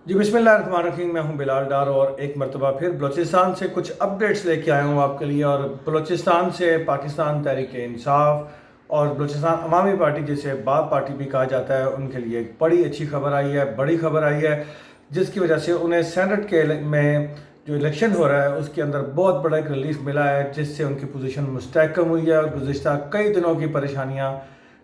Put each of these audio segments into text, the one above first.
जी बिस्मिल्लाहिर्रहमानिर्रहीम। मैं हूं बिलाल डार और एक मरतबा फिर बलूचिस्तान से कुछ अपडेट्स लेके आया हूं आपके लिए। और बलूचिस्तान से पाकिस्तान तहरीक इंसाफ और बलूचिस्तान अवामी पार्टी, जिसे बाप पार्टी भी कहा जाता है, उनके लिए एक बड़ी अच्छी खबर आई है, बड़ी खबर आई है, जिसकी वजह से उन्हें सेनेट के में जो इलेक्शन हो रहा है उसके अंदर बहुत बड़ा एक रिलीफ मिला है, जिससे उनकी पोजीशन मुस्तहकम हुई है। और गुज़िश्ता कई दिनों की परेशानियां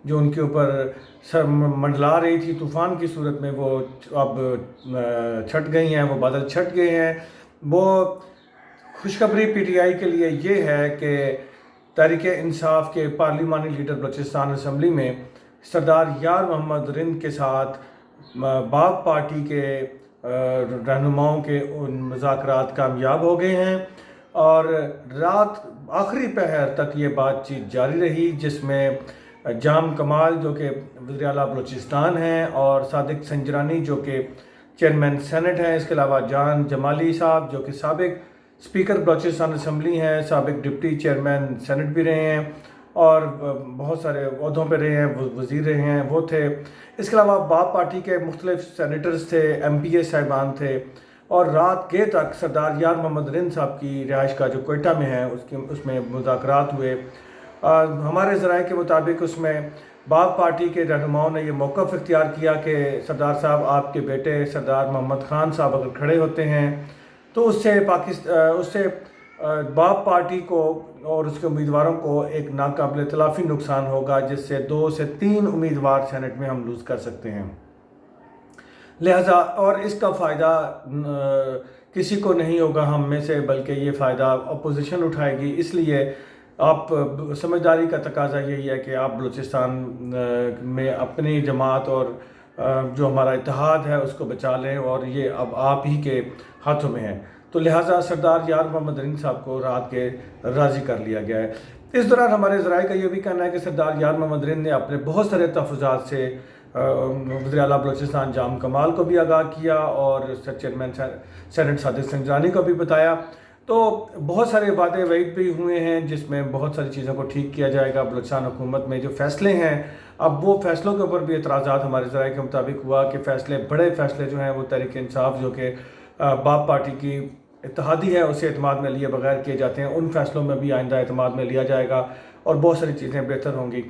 जो उनके ऊपर सर मंडला रही थी तूफ़ान की सूरत में, वो अब छट गई हैं, वो बादल छट गए हैं। वो खुशखबरी पीटीआई के लिए ये है कि तहरीक इंसाफ के पार्लिमानी लीडर बलूचिस्तान असम्बली में सरदार यार मोहम्मद रिंद के साथ बाप पार्टी के रहनुमाओं के उन मुज़ाकरात कामयाब हो गए हैं। और रात आखिरी पहर तक ये बातचीत जारी रही, जिसमें जाम कमाल जो कि वज़ीर आला बलूचिस्तान हैं और सादिक संजरानी जो कि चेयरमैन सेनेट हैं, इसके अलावा जान जमाली साहब जो कि साबिक स्पीकर बलूचिस्तान असम्बली हैं, साबिक डिप्टी चेयरमैन सेनेट भी रहे हैं और बहुत सारे ओहदों पे रहे हैं, वज़ीर रहे हैं, वो थे। इसके अलावा बाप पार्टी के मुख्तलिफ सेनेटर्स थे, MPA साहिबान थे। और रात के तक सरदार यार मोहम्मद रिंद साहब की रिहाइश का जो कोयटा में है उसमें मुज़ाकरात हुए। हमारे ज़राए के मुताबिक उसमें बाप पार्टी के रहनुमाओं ने यह मौक़िफ़ इख्तियार किया कि सरदार साहब, आपके बेटे सरदार मोहम्मद ख़ान साहब अगर खड़े होते हैं तो उससे बाप पार्टी को और उसके उम्मीदवारों को एक नाकाबिल तलाफ़ी नुकसान होगा, जिससे 2 से 3 उम्मीदवार सेनेट में हम लूज़ कर सकते हैं। लिहाजा और इसका फ़ायदा किसी को नहीं होगा हम में से, बल्कि ये फ़ायदा अपोजिशन उठाएगी। इसलिए आप समझदारी का तकाजा यही है कि आप बलूचिस्तान में अपनी जमात और जो हमारा इत्तेहाद है उसको बचा लें, और ये अब आप ही के हाथों में है। तो लिहाजा सरदार यार मोहम्मद रिंद साहब को रात के राज़ी कर लिया गया है। इस दौरान हमारे ज़राए का ये भी कहना है कि सरदार यार मोहम्मद रिंद ने अपने बहुत सारे तहफ़्फ़ुज़ात से वज़ीर आला बलूचिस्तान जाम कमाल को भी आगाह किया और चेयरमैन सेनेट सादिक संजरानी को भी बताया। तो बहुत सारे वादे वईद भी हुए हैं, जिसमें बहुत सारी चीज़ों को ठीक किया जाएगा। बलूचिस्तान हुकूमत में जो फ़ैसले हैं, अब वो फ़ैसलों के ऊपर भी एतराज़ात हमारे ज़राए के मुताबिक हुआ कि फ़ैसले, बड़े फ़ैसले जो हैं वो तहरीक इंसाफ जो कि बाप पार्टी की इत्तेहादी है उसे एतमाद में लिए बगैर किए जाते हैं, उन फ़ैसलों में भी आइंदा एतमाद में लिया जाएगा और बहुत सारी चीज़ें बेहतर होंगी।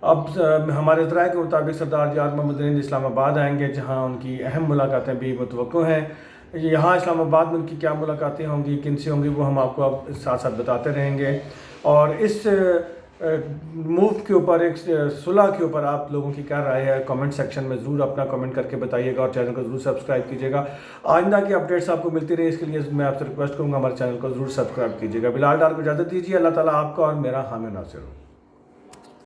अब हमारे ज़राए के मुताबिक सरदार यार मोहम्मद रिंद इस्लामाबाद आएंगे, जहाँ उनकी अहम मुलाकातें भी मुतवक्को हैं। यहाँ इस्लामाबाद में उनकी क्या मुलाकातें होंगी, किन से होंगी, वो हम आपको अब साथ साथ बताते रहेंगे। और इस मूव के ऊपर, एक सुलह के ऊपर आप लोगों की क्या राय है, कमेंट सेक्शन में ज़रूर अपना कमेंट करके बताइएगा और चैनल को ज़रूर सब्सक्राइब कीजिएगा। आइंदा की अपडेट्स आपको मिलती रहे, इसके लिए मैं आपसे रिक्वेस्ट करूँगा हमारे चैनल को ज़रूर सब्सक्राइब कीजिएगा। बिलाल डार को इजाज़त दीजिए। अल्लाह ताला आपका और मेरा हामी नासिर हो।